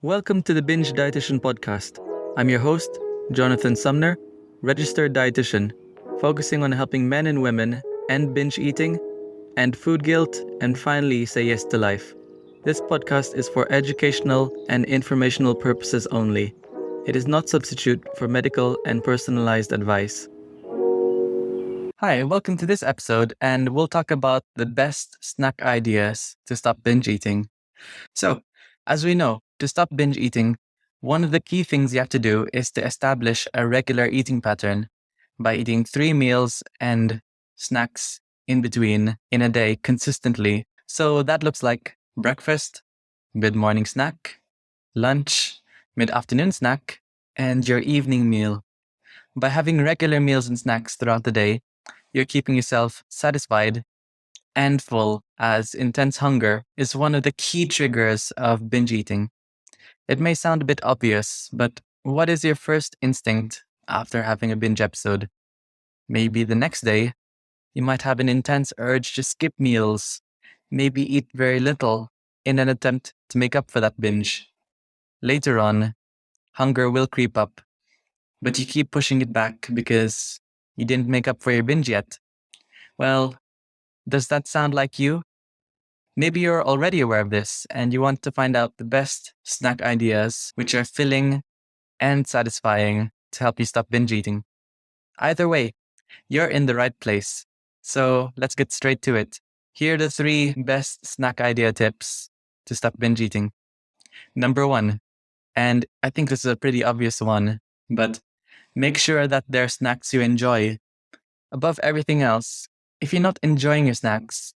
Welcome to the Binge Dietitian podcast. I'm your host, Jonathan Sumner, registered dietitian, focusing on helping men and women end binge eating, end food guilt, and finally say yes to life. This podcast is for educational and informational purposes only. It is not substitute for medical and personalized advice. Hi, welcome to this episode, and we'll talk about the best snack ideas to stop binge eating. So, as we know, to stop binge eating, one of the key things you have to do is to establish a regular eating pattern by eating 3 meals and snacks in between in a day consistently. So that looks like breakfast, mid-morning snack, lunch, mid-afternoon snack, and your evening meal. By having regular meals and snacks throughout the day, you're keeping yourself satisfied and full, as intense hunger is one of the key triggers of binge eating. It may sound a bit obvious, but what is your first instinct after having a binge episode? Maybe the next day, you might have an intense urge to skip meals, maybe eat very little in an attempt to make up for that binge. Later on, hunger will creep up, but you keep pushing it back because you didn't make up for your binge yet. Well, does that sound like you? Maybe you're already aware of this and you want to find out the best snack ideas which are filling and satisfying to help you stop binge eating. Either way, you're in the right place. So let's get straight to it. Here are the 3 best snack idea tips to stop binge eating. Number 1, and I think this is a pretty obvious one, but make sure that they're snacks you enjoy. Above everything else, if you're not enjoying your snacks,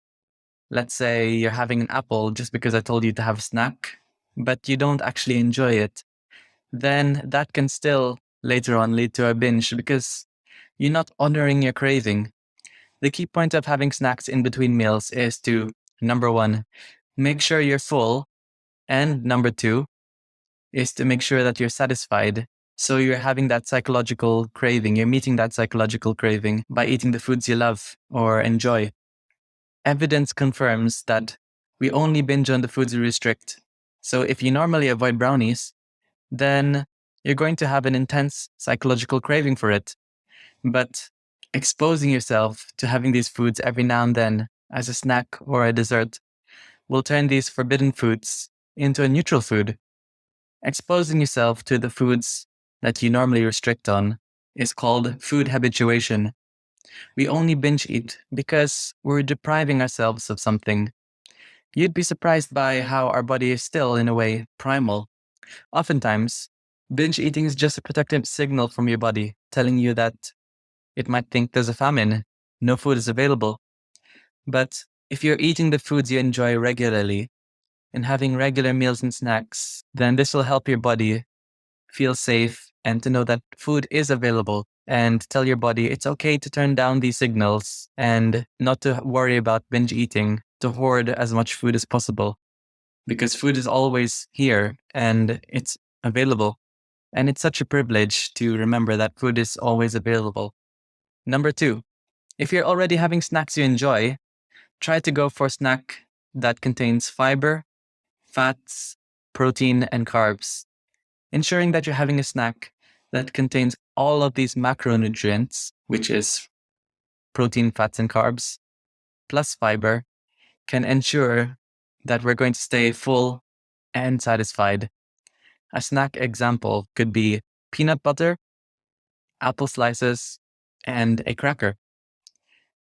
let's say you're having an apple just because I told you to have a snack, but you don't actually enjoy it, then that can still later on lead to a binge because you're not honoring your craving. The key point of having snacks in between meals is to, number 1, make sure you're full, and number 2 is to make sure that you're satisfied. So you're having that psychological craving, you're meeting that psychological craving by eating the foods you love or enjoy. Evidence confirms that we only binge on the foods we restrict. So if you normally avoid brownies, then you're going to have an intense psychological craving for it. But exposing yourself to having these foods every now and then as a snack or a dessert will turn these forbidden foods into a neutral food. Exposing yourself to the foods that you normally restrict on is called food habituation. We only binge eat because we're depriving ourselves of something. You'd be surprised by how our body is still, in a way, primal. Oftentimes, binge eating is just a protective signal from your body telling you that it might think there's a famine, no food is available. But if you're eating the foods you enjoy regularly and having regular meals and snacks, then this will help your body feel safe and to know that food is available, and tell your body it's okay to turn down these signals and not to worry about binge eating, to hoard as much food as possible. Because food is always here and it's available. And it's such a privilege to remember that food is always available. Number 2, if you're already having snacks you enjoy, try to go for a snack that contains fiber, fats, protein, and carbs. Ensuring that you're having a snack that contains all of these macronutrients, which is protein, fats, and carbs, plus fiber, can ensure that we're going to stay full and satisfied. A snack example could be peanut butter, apple slices, and a cracker.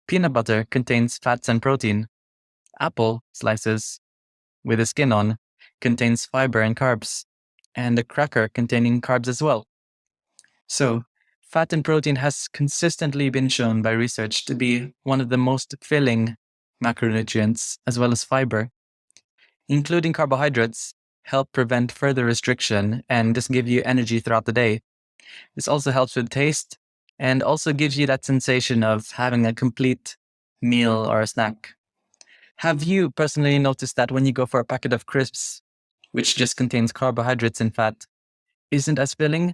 Peanut butter contains fats and protein. Apple slices with a skin on contains fiber and carbs, and a cracker containing carbs as well. So, fat and protein has consistently been shown by research to be one of the most filling macronutrients, as well as fiber. Including carbohydrates help prevent further restriction and just give you energy throughout the day. This also helps with taste and also gives you that sensation of having a complete meal or a snack. Have you personally noticed that when you go for a packet of crisps, which just contains carbohydrates and fat, isn't as filling?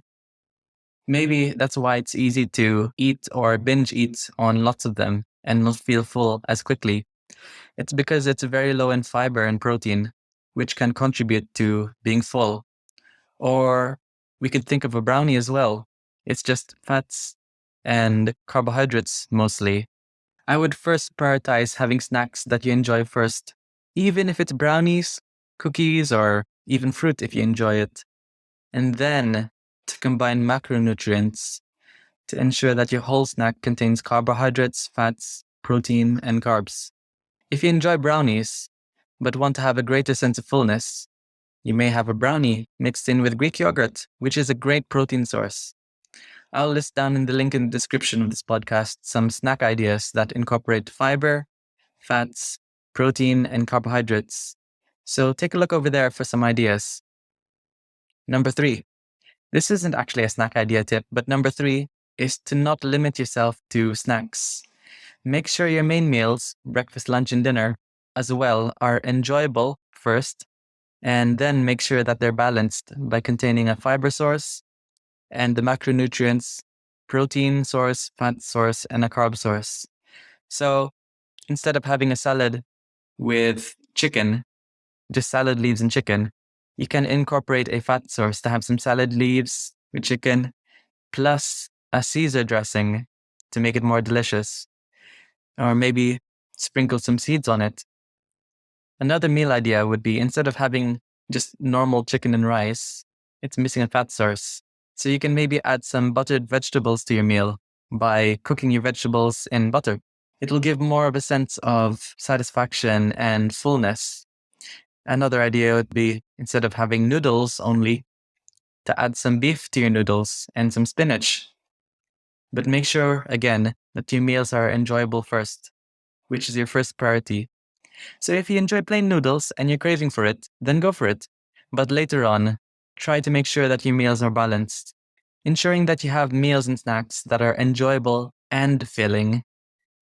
Maybe that's why it's easy to eat or binge eat on lots of them and not feel full as quickly. It's because it's very low in fiber and protein, which can contribute to being full. Or we could think of a brownie as well. It's just fats and carbohydrates mostly. I would first prioritize having snacks that you enjoy first, even if it's brownies, cookies, or even fruit if you enjoy it. And then to combine macronutrients to ensure that your whole snack contains carbohydrates, fats, protein, and carbs. If you enjoy brownies, but want to have a greater sense of fullness, you may have a brownie mixed in with Greek yogurt, which is a great protein source. I'll list down in the link in the description of this podcast some snack ideas that incorporate fiber, fats, protein, and carbohydrates. So take a look over there for some ideas. Number 3. This isn't actually a snack idea tip, but number 3 is to not limit yourself to snacks. Make sure your main meals, breakfast, lunch, and dinner, as well, are enjoyable first, and then make sure that they're balanced by containing a fiber source and the macronutrients, protein source, fat source, and a carb source. So instead of having a salad with chicken, just salad leaves and chicken, you can incorporate a fat source to have some salad leaves with chicken, plus a Caesar dressing to make it more delicious. Or maybe sprinkle some seeds on it. Another meal idea would be, instead of having just normal chicken and rice, it's missing a fat source. So you can maybe add some buttered vegetables to your meal by cooking your vegetables in butter. It'll give more of a sense of satisfaction and fullness. Another idea would be, instead of having noodles only, to add some beef to your noodles and some spinach. But make sure, again, that your meals are enjoyable first, which is your first priority. So if you enjoy plain noodles and you're craving for it, then go for it. But later on, try to make sure that your meals are balanced. Ensuring that you have meals and snacks that are enjoyable and filling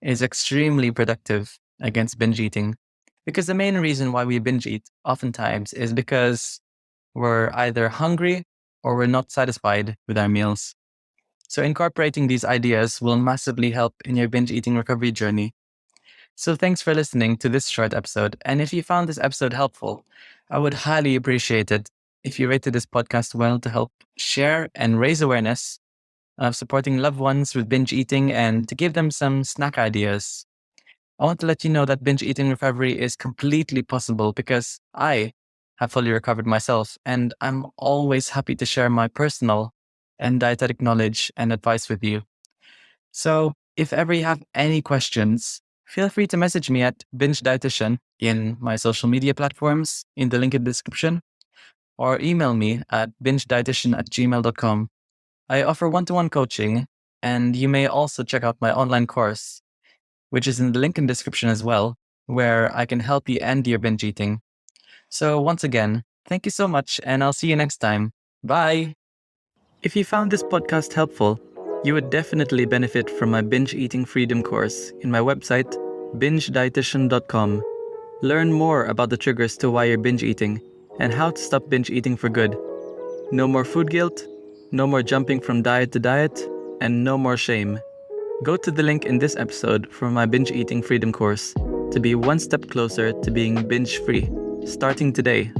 is extremely productive against binge eating. Because the main reason why we binge eat oftentimes is because we're either hungry or we're not satisfied with our meals. So incorporating these ideas will massively help in your binge eating recovery journey. So thanks for listening to this short episode. And if you found this episode helpful, I would highly appreciate it if you rated this podcast well to help share and raise awareness of supporting loved ones with binge eating and to give them some snack ideas. I want to let you know that binge eating recovery is completely possible because I have fully recovered myself, and I'm always happy to share my personal and dietetic knowledge and advice with you. So if ever you have any questions, feel free to message me at Binge Dietitian in my social media platforms in the link in the description, or email me at bingedietitian@gmail.com. I offer one-to-one coaching, and you may also check out my online course, which is in the link in the description as well, where I can help you end your binge eating. So once again, thank you so much, and I'll see you next time. Bye! If you found this podcast helpful, you would definitely benefit from my binge eating freedom course in my website, bingedietitian.com. Learn more about the triggers to why you're binge eating and how to stop binge eating for good. No more food guilt, no more jumping from diet to diet, and no more shame. Go to the link in this episode for my binge eating freedom course to be one step closer to being binge free, starting today.